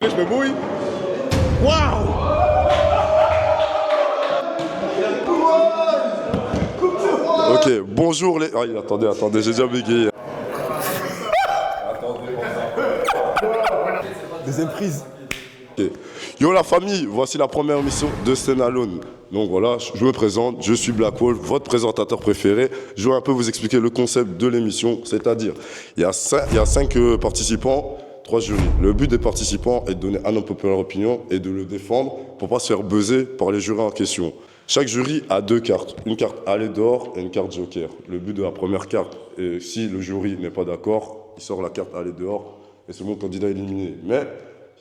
Je me mouille. Waouh! Ok, bonjour les... Ah, attendez, j'ai déjà bégayé. Deuxième prise. Ok. Yo la famille, voici la première émission de Stand Alone. Donc voilà, je me présente, je suis Black Wolf, votre présentateur préféré. Je vais un peu vous expliquer le concept de l'émission, c'est-à-dire, il y a cinq participants, 3 jurys. Le but des participants est de donner un unpopular opinion et de le défendre pour pas se faire buzzer par les jurys en question. Chaque jury a 2 cartes, une carte aller dehors et une carte joker. Le but de la première carte, est, si le jury n'est pas d'accord, il sort la carte aller dehors et c'est mon candidat éliminé. Mais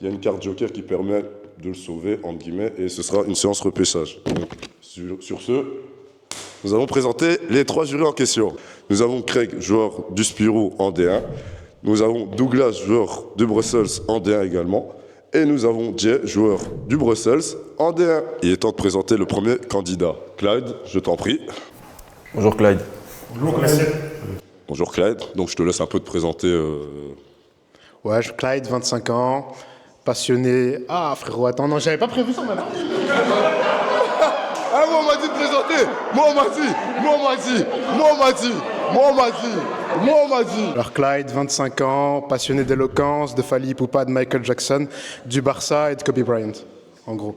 il y a une carte joker qui permet de le sauver, entre guillemets, et ce sera une séance repêchage. Donc, sur ce, nous allons présenter les 3 jurys en question. Nous avons Craig, joueur du Spirou en D1. Nous avons Douglas, joueur du Brussels en D1 également. Et nous avons Jay, joueur du Brussels en D1. Il est temps de présenter le premier candidat. Clyde, je t'en prie. Bonjour Clyde. Bonjour Clyde. Bonjour Clyde. Donc je te laisse un peu te présenter. Ouais, je suis Clyde, 25 ans, passionné. Ah frérot, attends, non, j'avais pas prévu ça maintenant. Ah, moi on m'a dit de présenter. Moi on m'a dit. Alors Clyde, 25 ans, passionné d'éloquence, de Fally Ipupa, de Michael Jackson, du Barça et de Kobe Bryant, en gros.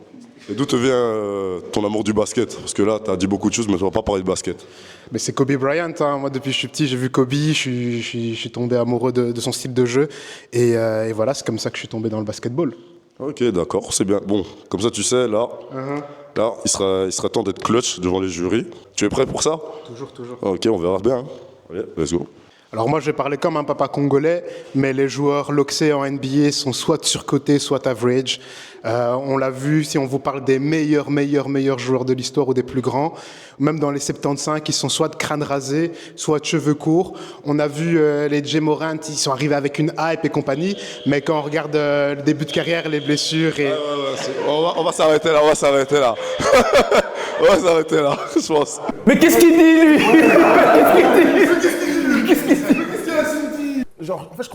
Et d'où te vient ton amour du basket? Parce que là, tu as dit beaucoup de choses, mais tu vas pas parler de basket. Mais c'est Kobe Bryant, hein. Moi depuis que je suis petit, j'ai vu Kobe, je suis tombé amoureux de son style de jeu. Et voilà, c'est comme ça que je suis tombé dans le basketball. Ok, d'accord, c'est bien. Bon, comme ça, tu sais, là, il sera temps d'être clutch devant les jurys. Tu es prêt pour ça? Toujours. Ok, on verra bien. Hein. Allez, let's go. Alors moi je vais parler comme un papa congolais, mais les joueurs loxés en NBA sont soit surcotés, soit average. On l'a vu, si on vous parle des meilleurs joueurs de l'histoire ou des plus grands, même dans les 75, ils sont soit de crâne rasé, soit de cheveux courts. On a vu les Jay Morant, ils sont arrivés avec une hype et compagnie, mais quand on regarde le début de carrière, les blessures et... On va s'arrêter là. On va s'arrêter là, je pense. Mais qu'est-ce qu'il dit lui? Genre, en fait, je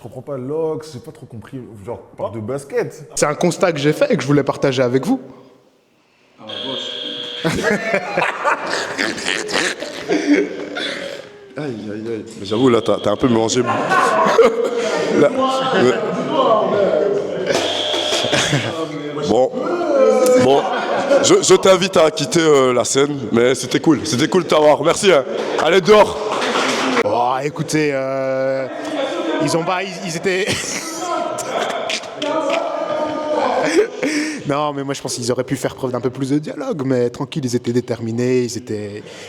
comprends pas l'Ox, j'ai pas trop compris, genre, on parle de basket. C'est un constat que j'ai fait et que je voulais partager avec vous. Aïe. Mais j'avoue, là, t'as un peu mélangé. Là, Bon, je t'invite à quitter la scène, mais c'était cool de t'avoir. Merci. Hein. Allez dehors. Oh, écoutez, ils étaient... Non, mais moi je pense qu'ils auraient pu faire preuve d'un peu plus de dialogue, mais tranquille, ils étaient déterminés,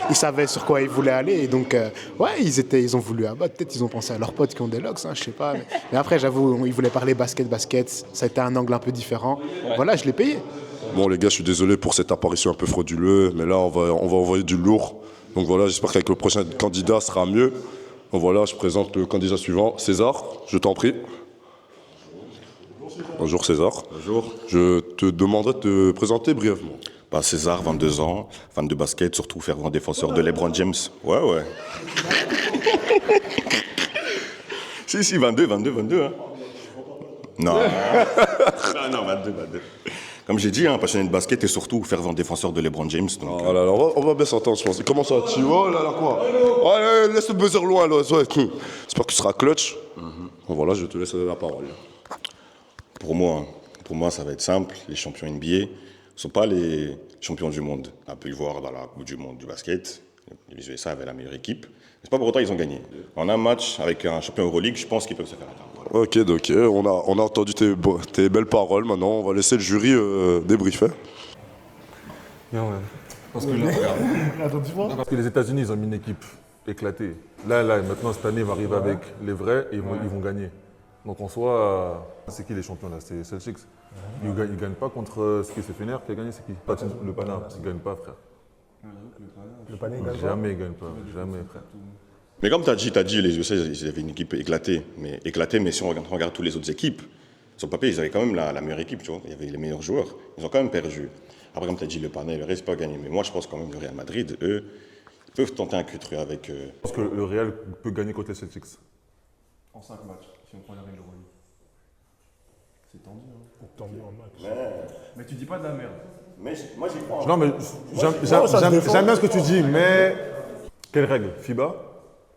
ils savaient sur quoi ils voulaient aller, et donc ouais, ils ont voulu abattre. Peut-être ils ont pensé à leurs potes qui ont des logs, hein, je sais pas. Mais après, j'avoue, ils voulaient parler basket, ça a été un angle un peu différent. Voilà, je l'ai payé. Bon les gars, je suis désolé pour cette apparition un peu frauduleuse, mais là on va envoyer du lourd. Donc voilà, j'espère qu'avec le prochain candidat ça sera mieux. Donc voilà, je présente le candidat suivant, César, je t'en prie. Bonjour César. Bonjour. Je te demanderai de te présenter brièvement. Bah, César, 22 ans, fan de basket, surtout fervent défenseur de LeBron James. Ouais. si, 22, hein. Non. non, 22. Comme j'ai dit, passionné de basket et surtout fervent défenseur de LeBron James. Donc, Oh là là, on va bien s'entendre, je pense. Comment ça, tu vois? Oh là là, quoi? Ouais, laisse le buzzer loin, là. Ouais. J'espère que tu seras clutch. Bon, voilà, je te laisse la parole. pour moi, ça va être simple. Les champions NBA ne sont pas les champions du monde. On a pu le voir dans la Coupe du monde du basket. Les USA avaient la meilleure équipe. Mais c'est pas pour autant qu'ils ont gagné. En un match avec un champion Euroleague, je pense qu'ils peuvent se faire atteindre. Voilà. Ok, on a entendu tes belles paroles. Maintenant, on va laisser le jury débriefer. Non, ouais. Parce que là, regarde. Parce que les États-Unis, ils ont mis une équipe éclatée. Là, maintenant, cette année, ils vont arriver avec les vrais et ils vont gagner. Donc en soi, c'est qui les champions là? C'est Celtics. Ils ne gagnent pas contre ce qui c'est Fener qui a gagné, c'est qui? Le Pana. Ils ne gagnent pas, frère. Le panier gagne pas. Jamais ils ne gagnent pas. Jamais, frère. Mais comme tu as dit, les USA, ils avaient une équipe éclatée. Mais si on regarde toutes les autres équipes, sur le papier, ils avaient quand même la meilleure équipe, tu vois. Il y avait les meilleurs joueurs. Ils ont quand même perdu. Après, comme tu as dit, le panel, le reste pas gagné. Mais moi, je pense quand même que le Real Madrid, eux, ils peuvent tenter un Q3 avec... Je pense que le Real peut gagner contre les Celtics. En 5 matchs, si on prend les règles de Euroleague. Mais tu dis pas de la merde. Mais moi, j'y crois. Non, mais j'aime bien ce que tu dis, mais. Quelle règle? FIBA?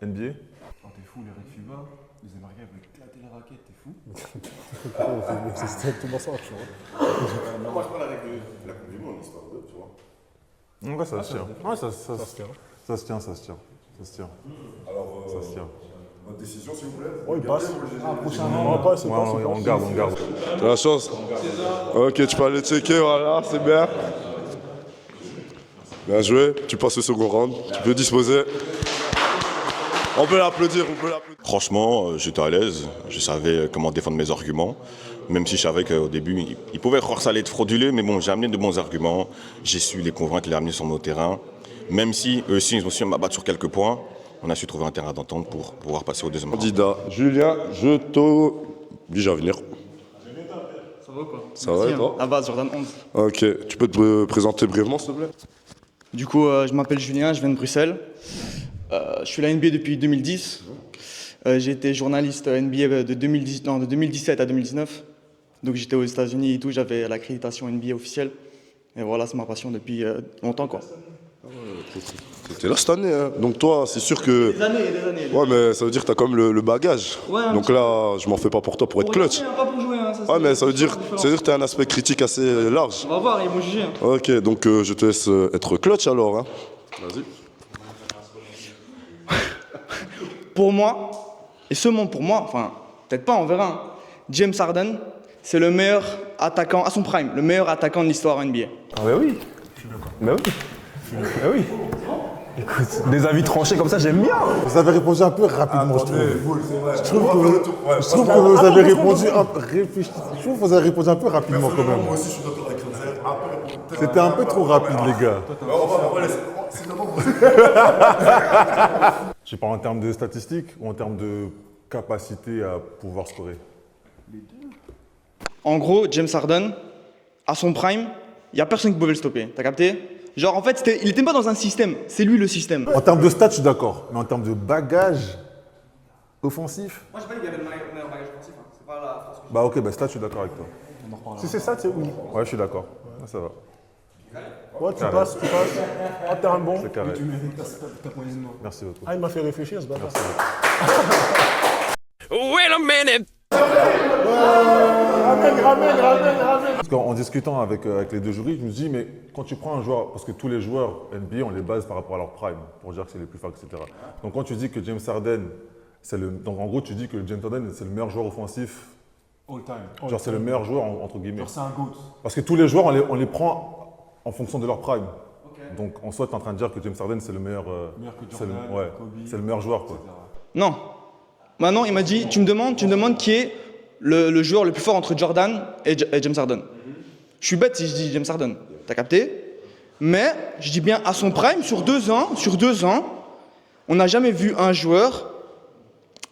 NBA? Quand t'es fou, les règles FIBA, les Américains veulent éclater la raquette, t'es fou. C'est strictement ça, tu vois. Moi, je prends la règle de la Coupe du Monde, histoire de, tu vois. Ouais, ça se tient. Ouais, ça se tient. Ça se tient, ça se tient. Ça se tient. Alors, Ça se tient. votre décision, s'il vous plaît. Oh, il passe. Ouais, on garde, on garde. T'as la chance. Ok, tu peux aller checker, voilà, c'est bien. Bien joué, tu passes au second round, tu peux disposer. On peut l'applaudir, on peut l'applaudir. Franchement, j'étais à l'aise. Je savais comment défendre mes arguments. Même si je savais qu'au début, ils pouvaient croire que ça allait être frauduleux, mais bon, j'ai amené de bons arguments. J'ai su les convaincre, les amener sur nos terrains. Même si eux aussi, ils ont su m'abattre sur quelques points, on a su trouver un terrain d'entente pour pouvoir passer au deuxième round. Candidat Julien, je t'oblige à venir. Ça va ou quoi? Ça va et toi? À base, Jordan 11. Ok, tu peux te présenter brièvement, s'il te plaît? Du coup, je m'appelle Julien, je viens de Bruxelles. Je suis à la NBA depuis 2010. J'ai été journaliste NBA de 2017 à 2019. Donc j'étais aux États-Unis et tout, j'avais l'accréditation NBA officielle. Et voilà, c'est ma passion depuis longtemps, quoi. T'es là cette année, hein. Donc toi, c'est sûr que... Des années. Ouais, mais ça veut dire que t'as quand même le bagage. Ouais, un Donc petit là, je m'en fais pas pour toi pour être clutch. Pas pour jouer, hein, ça, Ouais, mais ça veut dire différent. que t'as un aspect critique assez large. On va voir, ils vont juger. Hein. Ok, donc je te laisse être clutch alors. Hein. Vas-y. Pour moi, et seulement pour moi, enfin, peut-être pas, on verra. Hein. James Harden, c'est le meilleur attaquant, à son prime, le meilleur attaquant de l'histoire NBA. Ah bah oui. Bah oui. Bah oui. Écoute, des avis tranchés comme ça, j'aime bien. Vous avez répondu un peu rapidement, je trouve. Je trouve que vous avez répondu je trouve que vous avez répondu un peu rapidement quand même. Moi aussi, je suis d'accord avec Renzer. C'était un peu trop rapide, les gars. Je parle en termes de statistiques ou en termes de capacité à pouvoir scorer? En gros, James Harden, à son prime, il n'y a personne qui pouvait le stopper. T'as capté? Genre, en fait, il n'était pas dans un système, c'est lui le système. En termes de stats, je suis d'accord. Mais en termes de bagage offensif? Moi, je pas dit qu'il y avait le meilleur bagage offensif. Hein. C'est pas la France. Bah ok, bah stats, je suis d'accord avec toi. Si c'est ça, c'est oui. Ouais, je suis d'accord. Ouais, ça va. Ouais, tu passes. Ah, t'es un bon. C'est carré. Merci beaucoup. Ah, il m'a fait réfléchir, ce bâtard. Parce qu'en discutant avec les deux jurys, je me dis, mais quand tu prends un joueur, parce que tous les joueurs NBA, on les base par rapport à leur prime, pour dire que c'est les plus forts, etc. Donc quand tu dis que James Harden, donc en gros, tu dis que James Harden, c'est le meilleur joueur offensif, All time. genre c'est le meilleur joueur, entre guillemets. Genre c'est un GOAT. Parce que tous les joueurs, on les prend en fonction de leur prime. Donc en soi, tu es en train de dire que James Harden, c'est le meilleur... Meilleur que c'est le- Jordan, ouais, Kobe, c'est le meilleur joueur, quoi. Non. Maintenant, il m'a dit, tu me demandes qui est le joueur le plus fort entre Jordan et James Harden. Je suis bête si je dis James Harden. T'as capté? Mais, je dis bien à son prime, sur 2 ans, on n'a jamais vu un joueur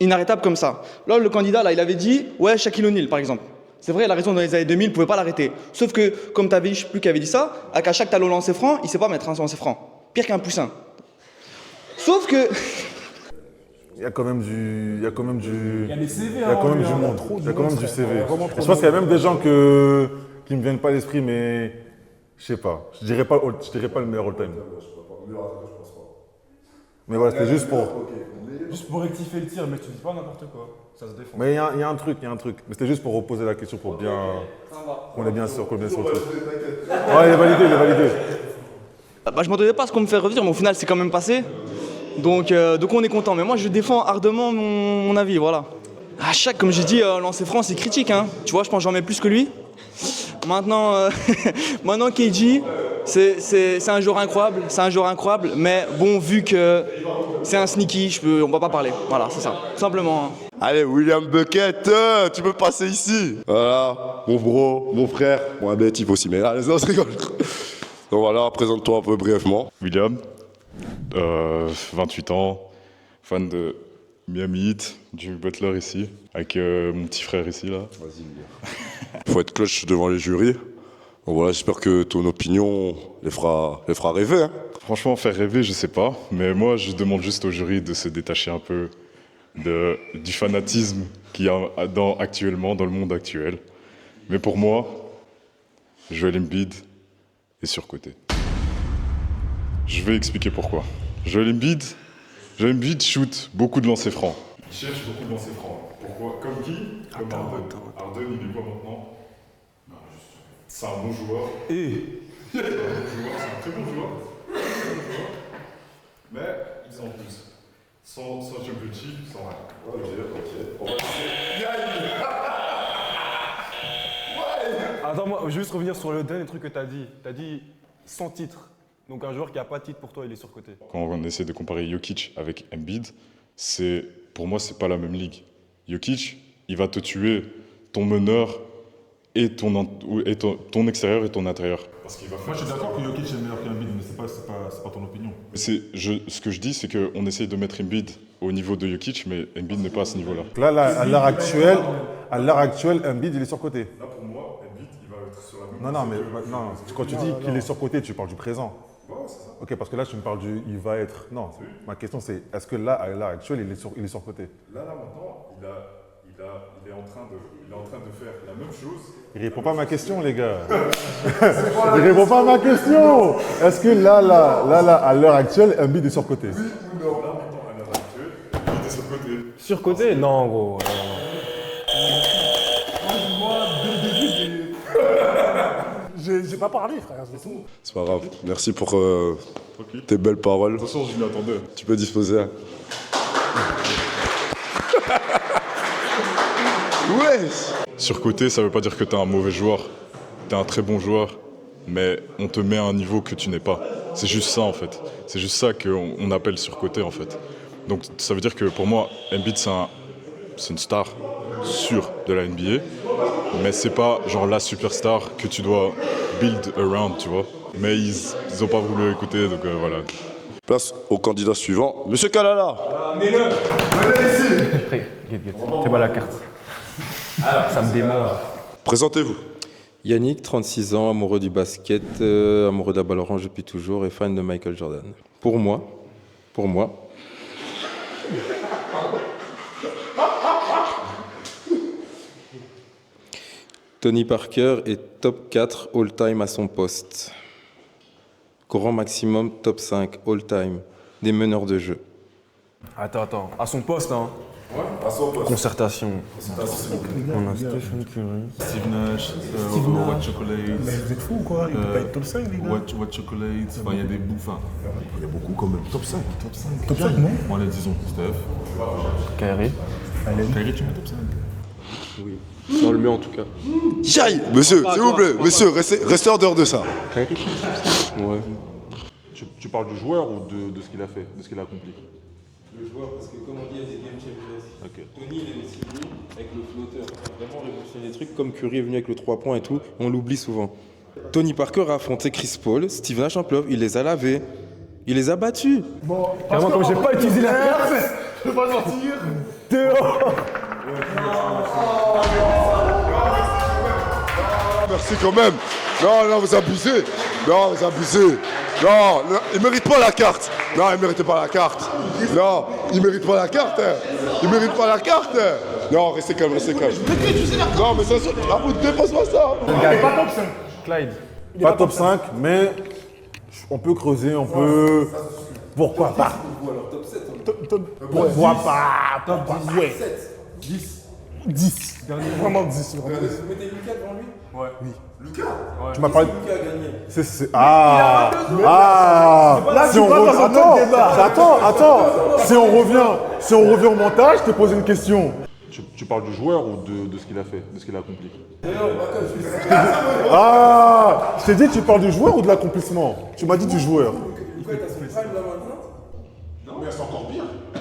inarrêtable comme ça. Là, le candidat, là, il avait dit, ouais, Shaquille O'Neal, par exemple. C'est vrai, il a raison, dans les années 2000, il ne pouvait pas l'arrêter. Sauf que, comme tu avais, je ne sais plus qui avait dit ça, à chaque talon lancer franc, il ne sait pas mettre un lancer franc. Pire qu'un poussin. Sauf que... Il y a quand même du... Il y a quand même du... Il y a des CV, Il y a quand même du monde. Il y a quand même du CV. Je pense qu'il y a même des gens qui ne me viennent pas à l'esprit, mais je sais pas. Je dirais pas le meilleur all-time. Mais voilà, c'était juste pour... Juste pour rectifier le tir, mais tu dis pas n'importe quoi. Ça se défend. Mais il y a un truc. Mais c'était juste pour reposer la question pour bien... qu'on est bien sûr le truc. Ouais, il est validé. Bah, je m'attendais pas à ce qu'on me fait revenir, mais au final, c'est quand même passé. Donc on est content. Mais moi, je défends ardemment mon avis, voilà. À chaque, comme j'ai dit, lancer franc, c'est critique. Hein. Tu vois, je pense que j'en mets plus que lui. Maintenant, maintenant KG, c'est un joueur incroyable. Mais bon, vu que c'est un sneaky, on va pas parler. Voilà, c'est ça, tout simplement. Hein. Allez, William Bucket, tu peux passer ici. Voilà, mon bro, mon frère. Bon, un bête, il faut aussi, mais allez, on se rigole. Donc voilà, présente-toi un peu brièvement. William, 28 ans, fan de Miami Heat, du Butler ici, avec mon petit frère ici là. Vas-y, William. Faut être clutch devant les jurys. Donc voilà, j'espère que ton opinion les fera rêver. Hein. Franchement, faire rêver, je sais pas, mais moi je demande juste au jury de se détacher un peu du fanatisme qu'il y a actuellement dans le monde actuel. Mais pour moi, Joel Embiid est surcoté. Je vais expliquer pourquoi. Joel Embiid shoot beaucoup de lancers francs. Il cherche beaucoup de lancers francs. Pourquoi? Comme qui? Comme Harden. Harden, il est quoi maintenant? C'est un bon joueur. C'est un bon joueur, c'est un très bon joueur. Mais, en plus, sans championship, sans rien. Ok. On va Attends, moi, je veux juste revenir sur le dernier truc que t'as dit. T'as dit sans titre. Donc un joueur qui n'a pas de titre pour toi, il est surcoté. Quand on essaie de comparer Jokic avec Embiid, pour moi, c'est pas la même ligue. Jokic, il va te tuer ton meneur et ton extérieur et ton intérieur. Parce qu'il va faire Moi, je suis d'accord que Jokic est meilleur qu'Embiid, mais c'est pas ton opinion. Ce que je dis, c'est qu'on essaye de mettre Embiid au niveau de Jokic, mais Embiid n'est pas à ce niveau-là. Là, à l'heure actuelle, Embiid, il est surcoté. Là, pour moi, Embiid, il va être sur la même Non, quand tu dis qu'il est surcoté, tu parles du présent. Ouais, c'est ça. Ok, parce que là, tu me parles du il va être. Non, ma question c'est est-ce que là, à l'heure actuelle, il est surcoté? Là, maintenant, il est en train de faire la même chose. Il répond pas à ma question, les gars. Il répond pas à ma question. Est-ce que là, à l'heure actuelle, Embiid est surcoté? Là, maintenant, à l'heure actuelle, Embiid est surcoté. Surcoté? Non, gros. J'ai pas parlé, frère, c'est tout. C'est pas grave. Merci pour tes belles paroles. De toute façon, je m'y attendais. Tu peux disposer. Hein. Ouais. Surcoté, ça veut pas dire que t'es un mauvais joueur. T'es un très bon joueur, mais on te met à un niveau que tu n'es pas. C'est juste ça, en fait. C'est juste ça qu'on appelle surcoté, en fait. Donc, ça veut dire que pour moi, Embiid, c'est une star sûre de la NBA, mais c'est pas genre la superstar que tu dois build around, tu vois. Mais ils ont pas voulu écouter, donc voilà. Place au candidat suivant, Monsieur Kalala. Fais pas la carte. Ça me démange. Présentez-vous. Yannick, 36 ans, amoureux du basket, amoureux de la balle orange depuis toujours et fan de Michael Jordan. Pour moi, Tony Parker est top 4 all-time à son poste. Courant maximum top 5 all-time des meneurs de jeu. Attends. À son poste, hein. Ouais, à son poste. Concertation. On a Stephen Curry. Steve Nash, What Chocolate. Mais vous êtes fous ou quoi? Il peut pas être top 5, les gars. What Chocolate. Enfin, il y a des bouts. Enfin, il y a beaucoup quand même. Top 5. Top 5, non? Bon, allez, disons, Steph. Kyrie. Kyrie, tu mets top 5. Oui. On le met en tout cas. Jaille, monsieur, s'il vous plaît, monsieur, restez en dehors de ça. Ouais. Tu parles du joueur ou de ce qu'il a fait, de ce qu'il a accompli? Le joueur, parce que comme on dit, il y a des game changers. Tony, il est aussi venu avec le flotteur. Vraiment révolutionner des trucs comme Curry est venu avec le 3 points et tout. On l'oublie souvent. Tony Parker a affronté Chris Paul, Steve Nash en playoff, il les a lavés. Il les a battus. Bon, Carrément, comme j'ai pas utilisé la carte. je peux pas mentir. Dehors. Merci quand même. Non, vous abusez. Non, il mérite pas la carte. Non, il méritait pas la carte. Non, il mérite pas la carte. Il mérite pas la carte. Non, restez calme. Non, mais ça, la route dépasse pas ça. Pas top 5. Clyde. Pas top 5, mais on peut creuser, on peut. Pourquoi pas? Pourquoi pas? Top 10. Ouais. 10. Vraiment 10. Vous mettez Lucas devant lui? Ouais. Oui. Lucas? Tu m'as parlé. Lucas a gagné. Là, si on revient. Attends. Si on revient au montage, je t'ai posé une question. Tu parles du joueur ou de ce qu'il a fait, de ce qu'il a accompli? Je t'ai dit, tu parles du joueur ou de l'accomplissement? Tu m'as dit du joueur.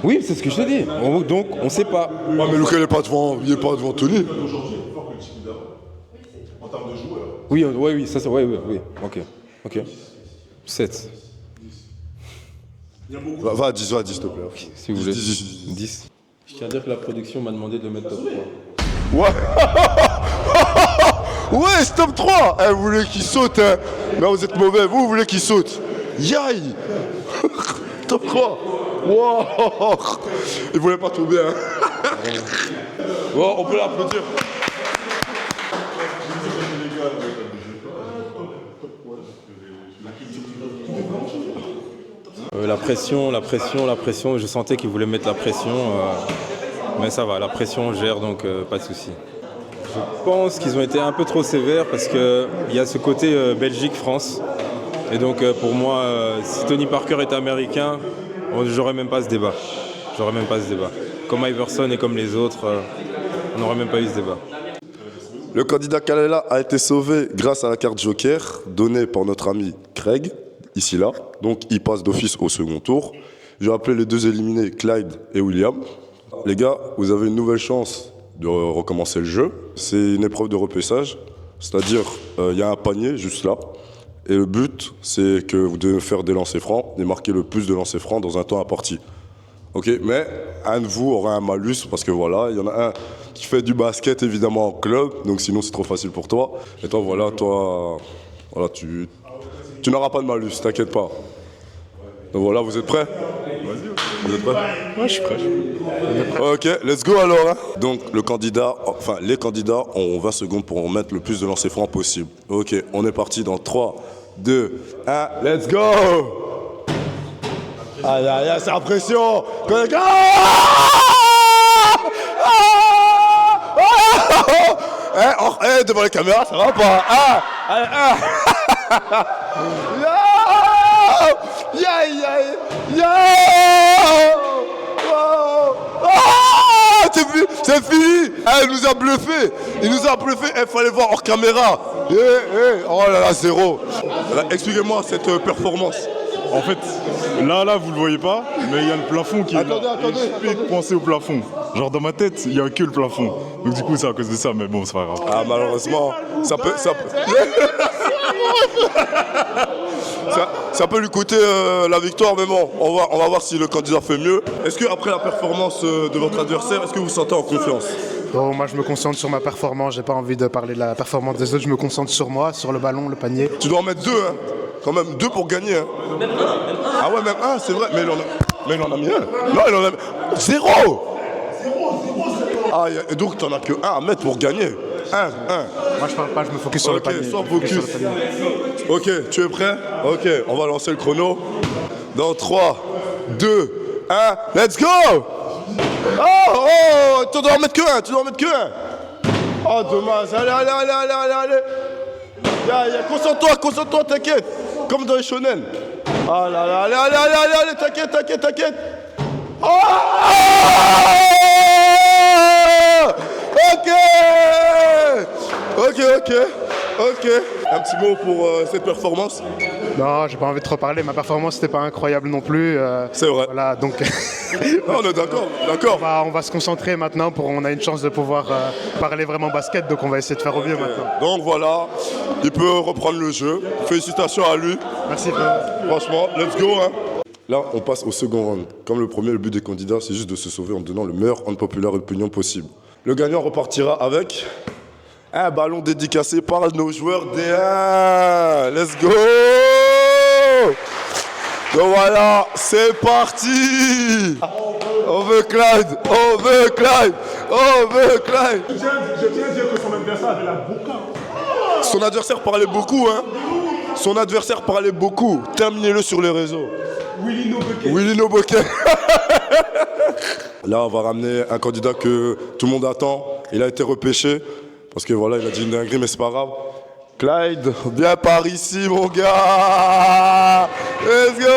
Oui, c'est ce que je te dis. Donc, on sait pas. Ouais, mais Lucas, il est pas devant Tony. En termes de joueur. Oui, ça c'est. Oui. Ok. 7. Va à 10, s'il te plaît. Si vous voulez. 10. Je tiens à dire que la production m'a demandé de le mettre top 3. Ouais. Ouais, c'est top 3. Vous voulez qu'il saute, hein. Non, vous êtes mauvais. Vous voulez qu'il saute. Yaï. Top 3. Wow. Il voulait pas tomber, hein. Bon, on peut l'applaudir. la pression. Je sentais qu'il voulait mettre la pression. Mais ça va, la pression gère, donc pas de souci. Je pense qu'ils ont été un peu trop sévères parce qu'il y a ce côté Belgique-France. Et donc pour moi, si Tony Parker était américain, j'aurais même pas ce débat. Comme Iverson et comme les autres, on n'aurait même pas eu ce débat. Le candidat Kalela a été sauvé grâce à la carte Joker donnée par notre ami Craig, ici là. Donc il passe d'office au second tour. Je vais appeler les deux éliminés, Clyde et William. Les gars, vous avez une nouvelle chance de recommencer le jeu. C'est une épreuve de repêchage, c'est-à-dire il y a un panier juste là. Et le but, c'est que vous devez faire des lancers francs et marquer le plus de lancers francs dans un temps imparti. Ok, mais un de vous aura un malus parce que voilà, il y en a un qui fait du basket évidemment en club, donc sinon c'est trop facile pour toi. Et toi, tu n'auras pas de malus, t'inquiète pas. Donc voilà, vous êtes prêts? Vous êtes prêts? Ouais, je suis prêt. Ok, let's go alors. Hein. Donc les candidats ont 20 secondes pour mettre le plus de lancers francs possible. Ok, on est parti dans 3, 2, 1, let's go! Aïe aïe aïe, c'est la pression! Devant les caméras, ça va pas! C'est fini! Il nous a bluffé! Il fallait voir hors caméra! Oh là là, zéro! Expliquez-moi cette performance. En fait, là, vous le voyez pas, mais il y a le plafond qui est là. Attendez. Je fais penser au plafond. Genre dans ma tête, il y a que le plafond. Donc du coup, c'est à cause de ça, mais bon, c'est pas grave. Ah, malheureusement, ça peut lui coûter la victoire, mais bon, on va voir si le candidat fait mieux. Est-ce que après la performance de votre adversaire, est-ce que vous vous sentez en confiance? Bon, moi je me concentre sur ma performance, j'ai pas envie de parler de la performance des autres, je me concentre sur moi, sur le ballon, le panier. Tu dois en mettre 2, hein. Quand même 2 pour gagner. Hein. Ah ouais, même 1, c'est vrai. Mais il en a mis 1. Non, il en a mis 0. Ah, donc t'en as que 1 à mettre pour gagner. 1. Moi je parle pas, je me focus sur le panier. Sois focus. Ok, tu es prêt? Ok, on va lancer le chrono. Dans 3, 2, 1, let's go! Oh, tu dois en mettre que 1, Oh, dommage. Allez. Concentre-toi, t'inquiète. Comme dans les shonen. Ah là là, allez, t'inquiète. Oh! Ok. Un petit mot pour cette performance? Non, j'ai pas envie de trop parler, ma performance c'était pas incroyable non plus. C'est vrai. Voilà, donc... Non, on est d'accord. On va se concentrer maintenant, on a une chance de pouvoir parler vraiment basket, donc on va essayer de faire au mieux maintenant. Donc voilà, il peut reprendre le jeu. Félicitations à lui. Merci frère. Franchement, let's go. Hein. Là, on passe au second round. Comme le premier, le but des candidats, c'est juste de se sauver en donnant le meilleur unpopular opinion possible. Le gagnant repartira avec un ballon dédicacé par nos joueurs D1. Let's go! Donc voilà, c'est parti! On veut Clyde! Je tiens à dire que son adversaire avait la boca. Son adversaire parlait beaucoup, Terminez-le sur les réseaux. Willy No Bucket. Là, on va ramener un candidat que tout le monde attend. Il a été repêché. Parce que voilà, il a dit une dinguerie, mais c'est pas grave. Clyde, viens par ici, mon gars! Let's go!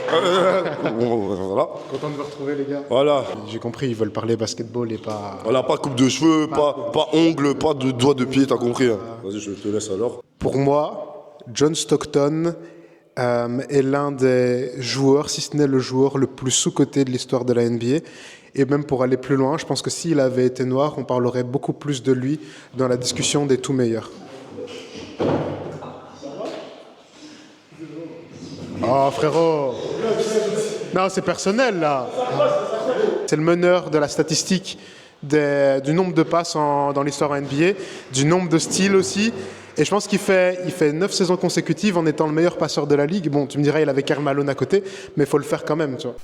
Voilà. Content de vous retrouver, les gars. Voilà. J'ai compris, ils veulent parler basketball et pas... Voilà, pas coupe de cheveux, pas ongles, pas de doigts de pied, t'as compris. Hein. Vas-y, je te laisse alors. Pour moi, John Stockton est l'un des joueurs, si ce n'est le joueur le plus sous-coté de l'histoire de la NBA. Et même pour aller plus loin, je pense que s'il avait été noir, on parlerait beaucoup plus de lui dans la discussion des tout meilleurs. Oh frérot! Non, c'est personnel là! C'est le meneur de la statistique du nombre de passes dans l'histoire NBA, du nombre de styles aussi. Et je pense qu'il fait 9 saisons consécutives en étant le meilleur passeur de la ligue. Bon, tu me dirais, il avait Karl Malone à côté, mais il faut le faire quand même, tu vois.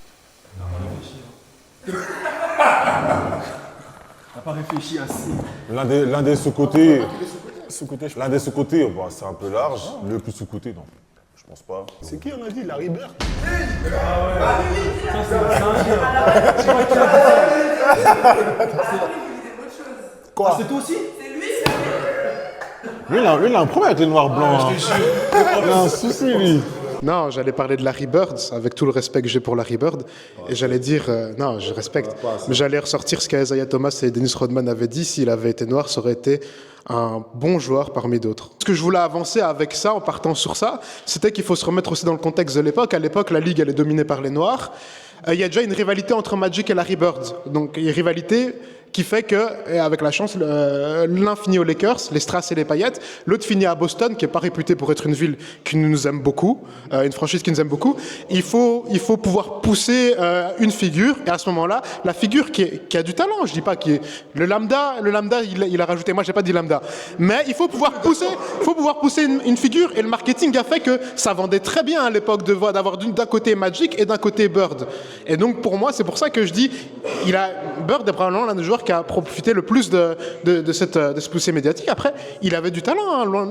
T'as pas réfléchi assez. L'un des sous-côtés, c'est un peu large. Le plus sous-côté, non. Je pense pas. C'est qui on a dit? Larry Bird? Quoi? C'est toi aussi? Lui, il a un problème avec les noirs blancs. Il a un souci, lui. Non, j'allais parler de Larry Bird, avec tout le respect que j'ai pour Larry Bird. Et j'allais dire, non, je respecte, mais j'allais ressortir ce qu'Isaiah Thomas et Dennis Rodman avaient dit. S'il avait été noir, ça aurait été un bon joueur parmi d'autres. Ce que je voulais avancer avec ça, en partant sur ça, c'était qu'il faut se remettre aussi dans le contexte de l'époque. À l'époque, la Ligue, elle est dominée par les Noirs. Il y a déjà une rivalité entre Magic et Larry Bird. Donc, une rivalité qui fait que, et avec la chance, l'un finit aux Lakers, les Strass et les Paillettes, l'autre finit à Boston, qui n'est pas réputée pour être une ville qui nous aime beaucoup, une franchise qui nous aime beaucoup. Il faut pouvoir pousser une figure, et à ce moment-là, la figure qui a du talent, je dis pas qui est le lambda, il a rajouté, moi j'ai pas dit lambda, mais il faut pouvoir pousser une figure, et le marketing a fait que ça vendait très bien à l'époque d'avoir d'un côté Magic et d'un côté Bird. Et donc pour moi, c'est pour ça que je dis, Bird est probablement l'un des joueurs qui a profité le plus de ce poussé médiatique. Après, il avait du talent, hein, loin.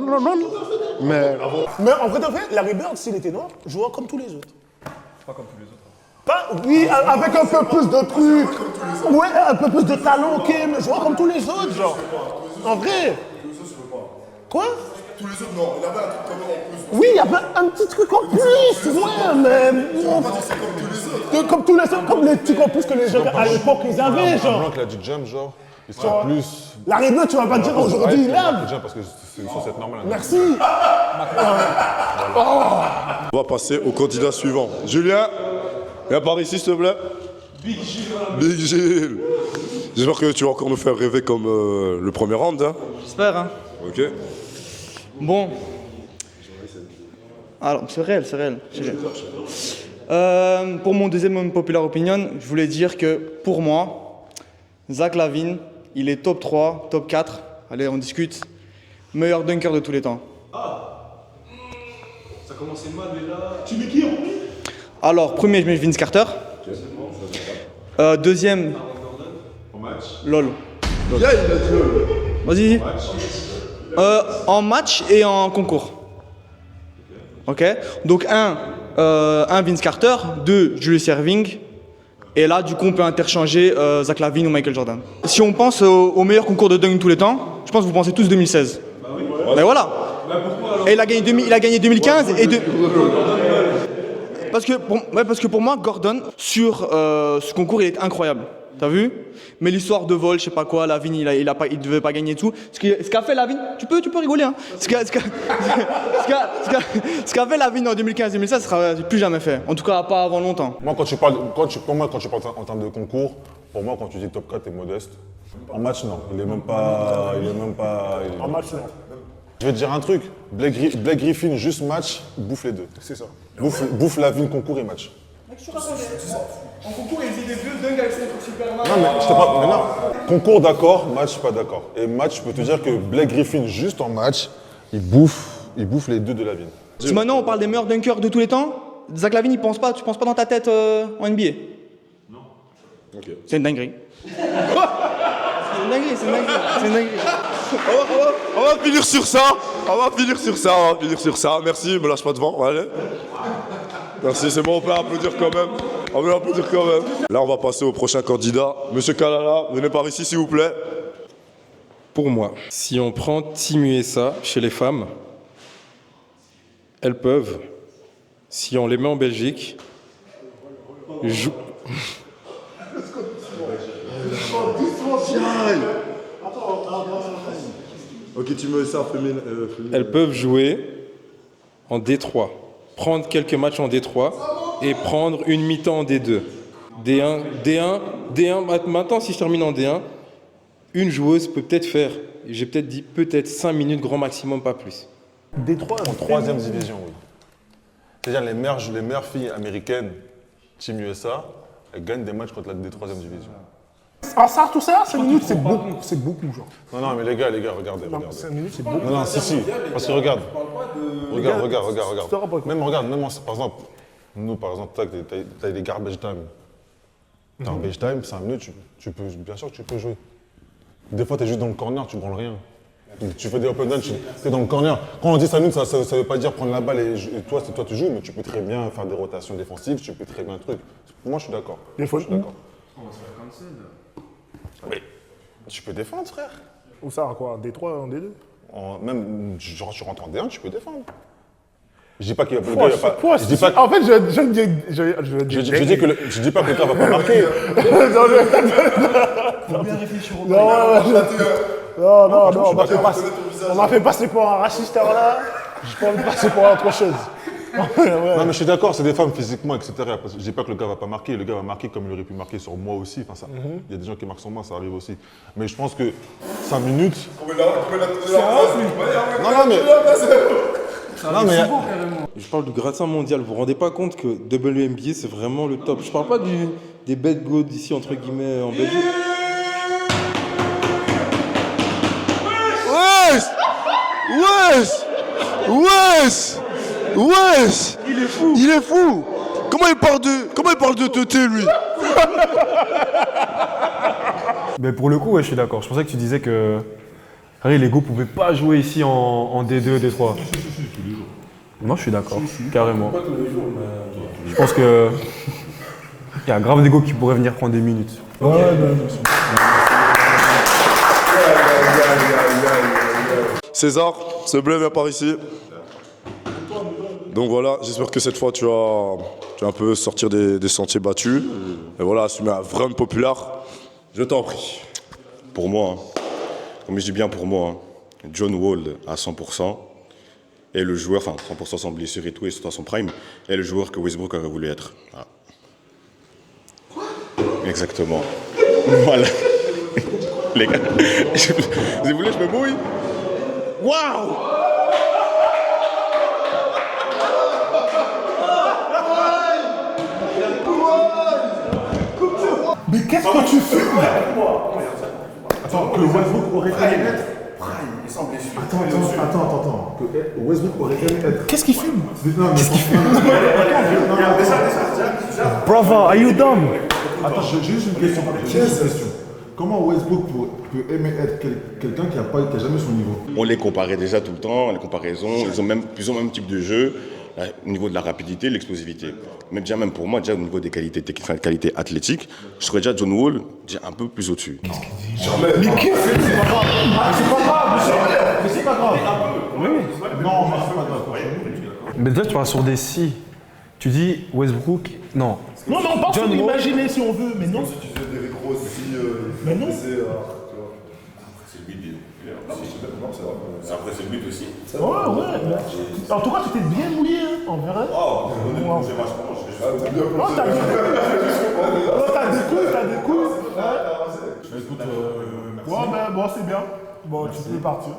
Mais en vrai, Larry Bird, s'il était noir, jouait comme tous les autres. Pas comme tous les autres. Oui, avec un peu plus de trucs. Ouais, un peu plus de talent, ok, mais jouait comme tous les autres, genre. En vrai. Quoi? Tous les autres, non. Il avait un truc comme en plus. Oui, il y avait un petit truc en plus, ouais, mais... Comme tous les autres, comme les trucs en plus que les gens à l'époque ils avaient, genre. Blanc qui a du jump, genre, il sera plus... Larry Bird, tu vas pas dire aujourd'hui, il lave. Parce que c'est censé être normal. Merci. On va passer au candidat suivant. Julien, viens par ici, s'il te plaît. Big Gilles. J'espère que tu vas encore nous faire rêver comme le premier round. Hein. J'espère, hein. Ok. Bon. Alors, c'est réel. Pour mon deuxième popular opinion, je voulais dire que pour moi, Zach LaVine, il est top 3, top 4. Allez, on discute. Meilleur dunker de tous les temps. Ça commençait mal, mais là. Tu mets qui en premier? Alors, premier, je mets Vince Carter. Deuxième. LOL. Vas-y. En match et en concours. Ok. Donc un Vince Carter, 2 Julius Erving, et là du coup on peut interchanger Zach LaVine ou Michael Jordan. Si on pense au meilleur concours de dunk de tous les temps, je pense que vous pensez tous 2016. Bah oui. Mais voilà. Bah pourquoi, et il a gagné 2015 et parce que pour moi Gordon sur ce concours il est incroyable. T'as vu? Mais l'histoire de vol, je sais pas quoi, LaVine, il devait pas gagner tout. Ce qu'a fait LaVine, tu peux rigoler, hein. Ce qu'a fait LaVine en 2015-2016, ça sera plus jamais fait. En tout cas, pas avant longtemps. Moi, quand tu parles en termes de concours, pour moi, quand tu dis top 4, t'es modeste. En match, non. Il est même pas. En match, non. Je vais te dire un truc. Blake Griffin, juste match, bouffe les deux. C'est ça. Bouffe LaVine, concours et match. En concours, il dit des vieux dingues avec ses trucs Superman. Non, mais je te parle. Mais non. Concours, d'accord. Match, pas d'accord. Et match, je peux te dire que Blake Griffin, juste en match, il bouffe les deux de LaVine. Si maintenant on parle des meilleurs dunkers de tous les temps, Zach LaVine, tu penses pas dans ta tête en NBA? Non. Ok. C'est une dinguerie. C'est une dinguerie. On va finir sur ça. Merci, me lâche pas devant. Allez. Merci, c'est bon, on peut applaudir quand même. Là, on va passer au prochain candidat. Monsieur Kalala, venez par ici, s'il vous plaît. Pour moi, si on prend Team USA chez les femmes, elles peuvent, si on les met en Belgique, Ok, tu mets ça féminin. Elles peuvent jouer en D3, prendre quelques matchs en D3 et prendre une mi-temps en D2. D1. Maintenant, si je termine en D1, une joueuse peut peut-être faire, j'ai peut-être dit 5 minutes grand maximum, pas plus. D3 En troisième division, oui. C'est-à-dire les meilleures filles américaines, Team USA, elles gagnent des matchs contre des troisième division. Ah ça, tout ça, 5 minutes, c'est beaucoup, genre. Non, mais les gars, regardez. 5 minutes, c'est beaucoup. Non, si. Parce que regarde. Regarde. Par exemple, nous, t'as des garbage time. Garbage time, 5 minutes, bien sûr que tu peux jouer. Des fois, t'es juste dans le corner, tu branles rien. Tu fais des open dunk, tu es dans le corner. Quand on dit Sanoun, ça veut pas dire prendre la balle et toi tu joues, mais tu peux très bien faire des rotations défensives, tu peux très bien truc. Pour moi, je suis d'accord. Des fois, je suis d'accord. Mais tu peux défendre, frère. Où ça, quoi? D3 en D2? Même, genre, tu rentres en D1, tu peux défendre. Je dis pas qu'il y a pas. En fait, je dis pas que le gars va pas marquer. Faut bien réfléchir au Non, on m'a fait passer pour un raciste là. Je peux me passer pour autre chose. Non, mais je suis d'accord, c'est des femmes physiquement, etc. Je dis pas que le gars va pas marquer. Le gars va marquer comme il aurait pu marquer sur moi aussi. Enfin, ça, il y a des gens qui marquent sur moi, ça arrive aussi. Mais je pense que 5 minutes. Non, mais je parle du gratin mondial. Vous vous rendez pas compte que WNBA c'est vraiment le top. Je parle pas des bad goats d'ici entre guillemets en Belgique. Wesh. Il est fou. Comment il parle de teuté, lui? Mais pour le coup, ouais, je suis d'accord. Je pensais que tu disais que Harry, les gars pouvaient pas jouer ici en D2, D3. Moi, je suis d'accord, carrément. Je pense que il y a grave des gars qui pourraient venir prendre des minutes. César, ce bleu vient par ici. Donc voilà, j'espère que cette fois tu vas un peu sortir des sentiers battus. Et voilà, assumer un vrai populaire. Je t'en prie. Pour moi, comme je dis bien pour moi, John Wall à 100%, est le joueur, enfin 100% sans blessure et tout, et surtout à son prime, est le joueur que Westbrook aurait voulu être. Voilà. Exactement. Voilà. Les gars, vous voulez que je me mouille? Waouh! Mais qu'est-ce que tu fais? Attends, que Westbrook aurait pu être. Attends. Que Westbrook aurait pu être. Qu'est-ce qu'il fume? Qu'est-ce qu'il fume? Brother, are you dumb? Attends, j'ai juste une question. Comment Westbrook peut aimer être quelqu'un qui n'a jamais son niveau? On les comparait déjà tout le temps, les comparaisons, ils ont même plus ou moins le même type de jeu, au niveau de la rapidité, l'explosivité. Mais déjà même pour moi, déjà au niveau des qualités techniques, enfin, des qualités athlétiques, je serais déjà John Wall déjà un peu plus au-dessus. Mais qu'est-ce que c'est pas grave? Mais c'est pas grave. Oui. Non, c'est pas grave. Mais déjà, tu parles sur des si. Tu dis Westbrook, non. Non, mais on part sur l'imaginer si on veut, mais non. Si tu fais des grosses, mais non. C'est le but Après, c'est le but aussi. Ouais. En tout cas, tu t'es bien mouillé, hein, en vrai. Oh, j'ai vachement. Non, t'as des couilles. Écoute, Ouais, mais bon, c'est bien. Bon, tu peux partir.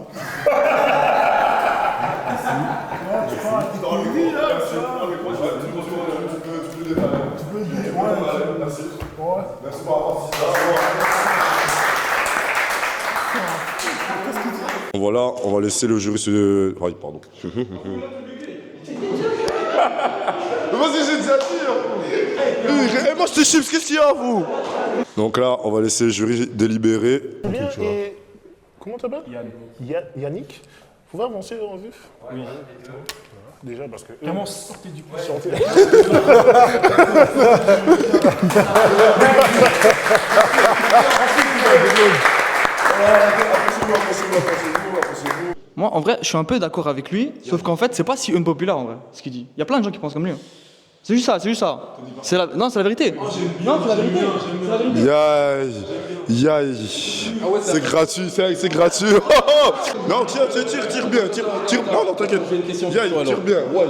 Tu pars avec tes couilles, là. Tu peux dire, ouais. Merci. Ouais. Merci pour la participation. Voilà, on va laisser le jury se... Oui, pardon. Vas-y, j'ai déjà dit. Moi, je te chips, qu'est-ce qu'il y a, vous? Donc là, on va laisser le jury délibérer. Bien, et... Comment t'appelles? Yannick. Faut avancer en vif? Oui. Déjà parce que... Comment sortez du coup? Moi, en vrai, je suis un peu d'accord avec lui, sauf qu'en fait, c'est pas si unpopulaire en vrai, ce qu'il dit. Il y a plein de gens qui pensent comme lui. Hein. C'est juste ça. Non, c'est la vérité. Non, c'est la vérité. Yaï. C'est gratuit, c'est gratuit. Non, tire bien. Non, t'inquiète. Yaï, tire bien. Ouais.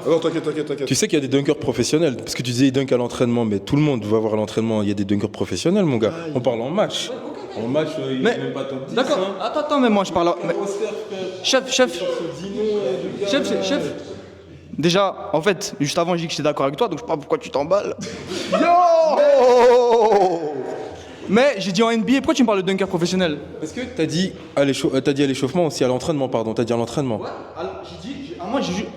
Non, t'inquiète. Tu sais qu'il y a des dunkers professionnels, parce que tu disais dunk à l'entraînement, mais tout le monde va voir à l'entraînement. Il y a des dunkers professionnels, mon gars. On parle en match. En match, il n'est même pas top 10. D'accord, hein. attends, mais moi je parle. Mais... Chef. Déjà, en fait, juste avant, j'ai dit que j'étais d'accord avec toi, donc je sais pas pourquoi tu t'emballes. Mais j'ai dit en NBA, pourquoi tu me parles de dunker professionnel? Parce que t'as dit à l'échauffement aussi, à l'entraînement, pardon. T'as dit à l'entraînement. Ouais,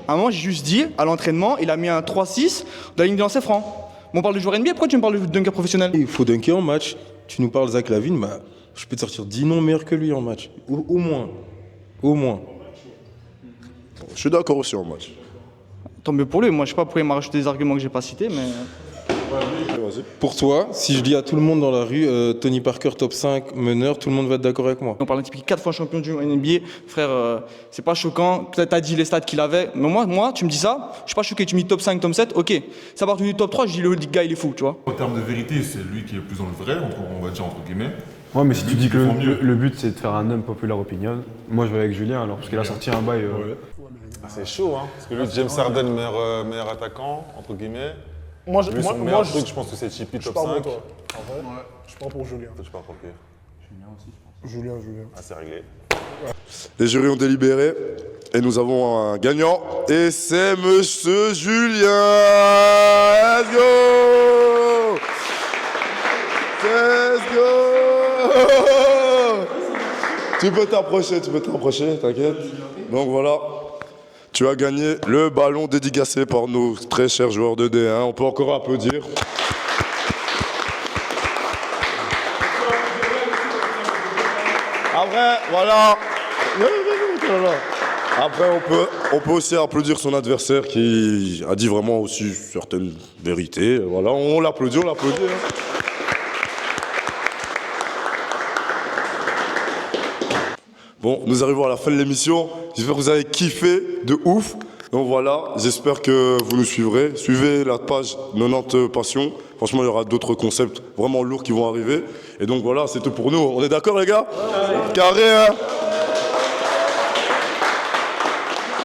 à moi, j'ai juste dit, à l'entraînement, il a mis un 3-6 dans la ligne de lancer franc. Mais on parle de joueur NBA, pourquoi tu me parles de dunker professionnel? Il faut dunker en match. Tu nous parles Zach Lavine, bah, je peux te sortir 10 noms meilleurs que lui en match. Au moins. Au moins. Je suis d'accord aussi en match. Tant mieux pour lui. Moi, je sais pas pourquoi il m'a rajouté des arguments que j'ai pas cités, mais. Pour toi, si je dis à tout le monde dans la rue, Tony Parker top 5 meneur, tout le monde va être d'accord avec moi. On parle d'un type qui est 4 fois champion du NBA, frère, c'est pas choquant. Peut-être t'as dit les stats qu'il avait, mais moi, tu me dis ça, je suis pas choqué. Tu me dis top 5, top 7, ok. Ça part du top 3, je dis le gars il est fou, tu vois. En termes de vérité, c'est lui qui est le plus dans le vrai, on va dire entre guillemets. Ouais, mais si tu dis que mieux. le but c'est de faire un homme populaire opinion, moi je vais avec Julien alors, parce qu'il a sorti un bail. C'est chaud, hein. Parce que lui, James Harden, meilleur attaquant, entre guillemets. Moi, Lui, son meilleur truc, je pense que c'est Chippy je top pars 5. pour toi. En vrai, je pars pour Julien. Toi, tu pars pour qui? Julien. Ah, c'est réglé. Les jurys ont délibéré et nous avons un gagnant et c'est Monsieur Julien. Let's go! Let's go! Tu peux t'approcher, t'inquiète. Donc voilà, tu as gagné le ballon dédicacé par nos très chers joueurs de D1. On peut encore applaudir. Après, voilà. Après, on peut aussi applaudir son adversaire qui a dit vraiment aussi certaines vérités. Voilà, on l'applaudit. Hein. Bon, nous arrivons à la fin de l'émission. J'espère que vous avez kiffé de ouf. Donc voilà, j'espère que vous nous suivrez. Suivez la page 90 Passion. Franchement, il y aura d'autres concepts vraiment lourds qui vont arriver. Et donc voilà, c'est tout pour nous. On est d'accord, les gars? Carré, hein?